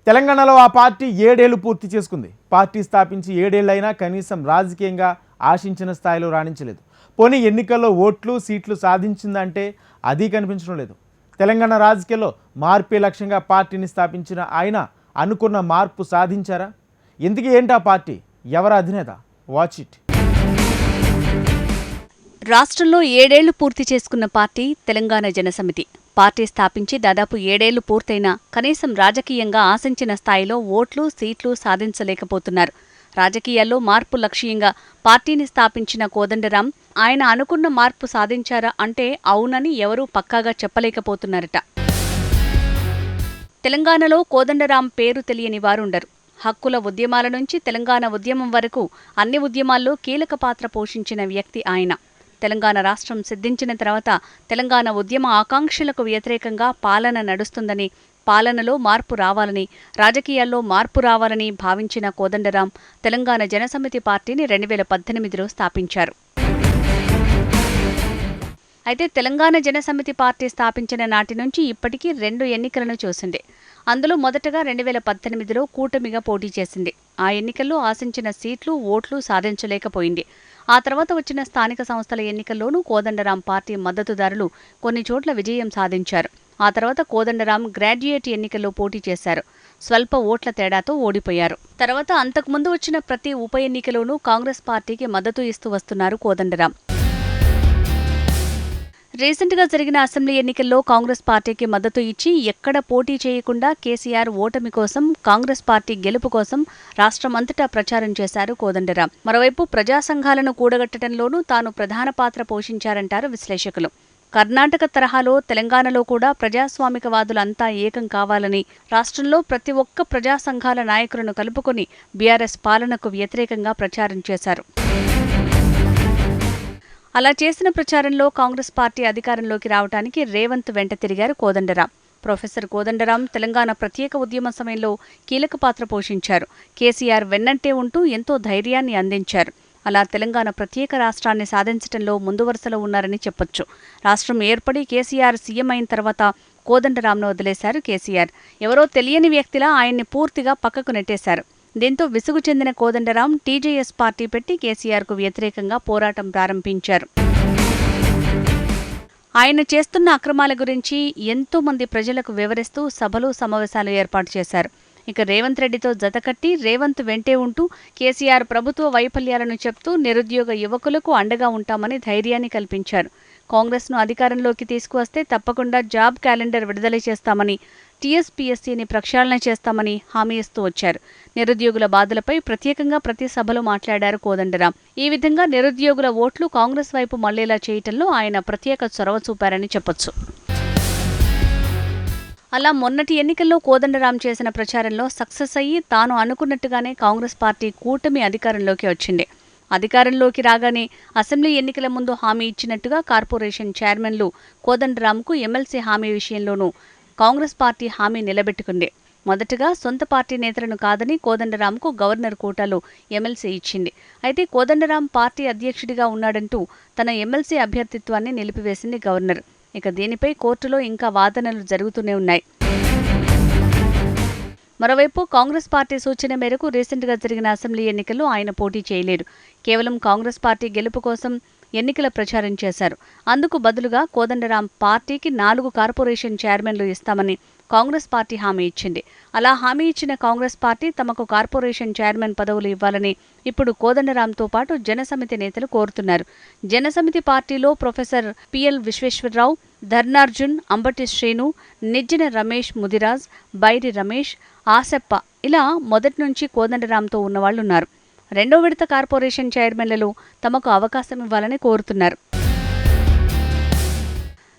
తెలంగాణలో ఆ పార్టీ 7 ఏళ్లు పూర్తి చేసుకుంది. పార్టీ స్థాపించి 7 ఏళ్లైనా కనీసం రాజకీయంగా ఆశించిన స్థాయిలో రాణించలేదు. పోనీ ఎన్నికల్లో ఓట్లు సీట్లు సాధించిందంటే అది కనిపించడం లేదు. తెలంగాణ రాజకీయాల్లో మార్పే లక్ష్యంగా పార్టీని స్థాపించిన ఆయన అనుకున్న మార్పు సాధించారా? ఎందుకు ఏంటా పార్టీ? ఎవరి అధినేత? Watch it. రాష్ట్రంలో 7 ఏళ్లు పూర్తి చేసుకున్న పార్టీ తెలంగాణ జనసమితి. పార్టీ స్థాపించి దాదాపు 7 ఏళ్లు పూర్తయినా కనీసం రాజకీయంగా ఆశించిన స్థాయిలో ఓట్లు సీట్లు సాధించలేకపోతున్నారు. రాజకీయాల్లో మార్పు లక్ష్యంగా పార్టీని స్థాపించిన కోదండరాం ఆయన అనుకున్న మార్పు సాధించారా అంటే అవునని ఎవరూ పక్కాగా చెప్పలేకపోతున్నారట. తెలంగాణలో కోదండరాం పేరు తెలియని వారుండరు. హక్కుల ఉద్యమాల నుంచి తెలంగాణ ఉద్యమం వరకు అన్ని ఉద్యమాల్లో కీలక పాత్ర పోషించిన వ్యక్తి ఆయన. తెలంగాణ రాష్ట్రం సిద్ధించిన తర్వాత తెలంగాణ ఉద్యమ ఆకాంక్షలకు వ్యతిరేకంగా పాలన నడుస్తుందని, పాలనలో మార్పు రావాలని, రాజకీయాల్లో మార్పు రావాలని భావించిన కోదండరాం తెలంగాణ జనసమితి పార్టీని 2018లో స్థాపించారు. అయితే తెలంగాణ జనసమితి పార్టీ స్థాపించిన నాటి నుంచి ఇప్పటికీ 2 ఎన్నికలను చూసింది. అందులో మొదటగా 2018లో కూటమిగా పోటీ చేసింది. ఆ ఎన్నికల్లో ఆశించిన సీట్లు ఓట్లు సాధించలేకపోయింది. ఆ తర్వాత వచ్చిన స్థానిక సంస్థల ఎన్నికల్లోనూ కోదండరాం పార్టీ మద్దతుదారులు కొన్ని చోట్ల విజయం సాధించారు. ఆ తర్వాత కోదండరాం గ్రాడ్యుయేట్ ఎన్నికల్లో పోటీ చేశారు. స్వల్ప ఓట్ల తేడాతో ఓడిపోయారు. తర్వాత అంతకుముందు వచ్చిన ప్రతి ఉప ఎన్నికలోనూ కాంగ్రెస్ పార్టీకి మద్దతు ఇస్తూ వస్తున్నారు కోదండరాం. రీసెంట్గా జరిగిన అసెంబ్లీ ఎన్నికల్లో కాంగ్రెస్ పార్టీకి మద్దతు ఇచ్చి ఎక్కడ పోటీ చేయకుండా కేసీఆర్ ఓటమి కోసం, కాంగ్రెస్ పార్టీ గెలుపు కోసం రాష్ట్రమంతటా ప్రచారం చేశారు కోదండరాం. మరోవైపు ప్రజా సంఘాలను కూడగట్టడంలోనూ తాను ప్రధాన పాత్ర పోషించారంటారు విశ్లేషకులు. కర్ణాటక తరహాలో తెలంగాణలో కూడా ప్రజాస్వామికవాదులంతా ఏకం కావాలని, రాష్ట్రంలో ప్రతి ఒక్క ప్రజా సంఘాల నాయకులను కలుపుకొని బీఆర్ఎస్ పాలనకు వ్యతిరేకంగా ప్రచారం చేశారు. అలా చేసిన ప్రచారంలో కాంగ్రెస్ పార్టీ అధికారంలోకి రావడానికి రేవంత్ వెంట తిరిగారు కోదండరాం. ప్రొఫెసర్ కోదండరాం తెలంగాణ ప్రత్యేక ఉద్యమ సమయంలో కీలక పాత్ర పోషించారు. కేసీఆర్ వెన్నంటే ఉంటూ ఎంతో ధైర్యాన్ని అందించారు. అలా తెలంగాణ ప్రత్యేక రాష్ట్రాన్ని సాధించడంలో ముందు వరుసలో ఉన్నారని చెప్పొచ్చు. రాష్ట్రం ఏర్పడి కేసీఆర్ సీఎం అయిన తర్వాత కోదండరాంను వదిలేశారు కేసీఆర్. ఎవరో తెలియని వ్యక్తిలా ఆయన్ని పూర్తిగా పక్కకు నెట్టేశారు. దీంతో విసుగు చెందిన కోదండరాం టీజేఎస్ పార్టీ పెట్టి కేసీఆర్కు వ్యతిరేకంగా పోరాటం ప్రారంభించారు. ఆయన చేస్తున్న అక్రమాల గురించి ఎంతో మంది ప్రజలకు వివరిస్తూ సభలు సమావేశాలు ఏర్పాటు చేశారు. ఇక రేవంత్ రెడ్డితో జతకట్టి రేవంత్ వెంటే ఉంటూ కేసీఆర్ ప్రభుత్వ వైఫల్యాలను చెప్తూ నిరుద్యోగ యువకులకు అండగా ఉంటామని ధైర్యాన్ని కల్పించారు. కాంగ్రెస్ను అధికారంలోకి తీసుకువస్తే తప్పకుండా జాబ్ క్యాలెండర్ విడుదల చేస్తామని, టీఎస్పీఎస్సీని ప్రక్షాళన చేస్తామని హామీ ఇస్తూ వచ్చారు. నిరుద్యోగుల బాధలపై ప్రత్యేకంగా ప్రతి సభలో మాట్లాడారు కోదండరాం. ఈ విధంగా నిరుద్యోగుల ఓట్లు కాంగ్రెస్ వైపు మళ్లేలా చేయటంలో ఆయన ప్రత్యేక చొరవ చూపారని చెప్పొచ్చు. అలా మొన్నటి ఎన్నికల్లో కోదండరాం చేసిన ప్రచారంలో సక్సెస్ అయ్యి తాను అనుకున్నట్టుగానే కాంగ్రెస్ పార్టీ కూటమి అధికారంలోకి వచ్చింది. అధికారంలోకి రాగానే అసెంబ్లీ ఎన్నికల ముందు హామీ ఇచ్చినట్టుగా కార్పొరేషన్ చైర్మన్లు కోదండరాంకు ఎమ్మెల్సీ హామీ విషయంలోనూ కాంగ్రెస్ పార్టీ హామీ నిలబెట్టుకుంది. మొదటగా సొంత పార్టీ నేతలను కాదని కోదండరాంకు గవర్నర్ కోటాలో ఎమ్మెల్సీ ఇచ్చింది. అయితే కోదండరాం పార్టీ అధ్యక్షుడిగా ఉన్నాడంటూ తన ఎమ్మెల్సీ అభ్యర్థిత్వాన్ని నిలిపివేసింది గవర్నర్. ఇక దీనిపై కోర్టులో ఇంకా వాదనలు జరుగుతూనే ఉన్నాయి. మరోవైపు కాంగ్రెస్ పార్టీ సూచన మేరకు రీసెంట్గా జరిగిన అసెంబ్లీ ఎన్నికల్లో ఆయన పోటీ చేయలేరు. కేవలం కాంగ్రెస్ పార్టీ గెలుపు కోసం ఎన్నికల ప్రచారం చేశారు. అందుకు బదులుగా కోదండరాం పార్టీకి 4 కార్పొరేషన్ చైర్మన్లు ఇస్తామని కాంగ్రెస్ పార్టీ హామీ ఇచ్చింది. అలా హామీ ఇచ్చిన కాంగ్రెస్ పార్టీ తమకు కార్పొరేషన్ చైర్మన్ పదవులు ఇవ్వాలని ఇప్పుడు కోదండరాంతో పాటు జనసమితి నేతలు కోరుతున్నారు. జనసమితి పార్టీలో ప్రొఫెసర్ పిఎల్ విశ్వేశ్వరరావు, ధర్నార్జున్, అంబటి శ్రీను, నిజ్జన రమేష్ ముదిరాజ్, బైరి రమేష్, ఆసెప్ప ఇలా మొదటి నుంచి కోదండరాంతో ఉన్నవాళ్లున్నారు. 2వ విడత కార్పొరేషన్ చైర్మన్లలో తమకు అవకాశం ఇవ్వాలని కోరుతున్నారు.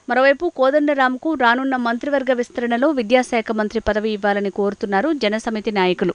మరోవైపు కోదండరాంకు రానున్న మంత్రివర్గ విస్తరణలో విద్యాశాఖ మంత్రి పదవి ఇవ్వాలని కోరుతున్నారు జనసమితి నాయకులు.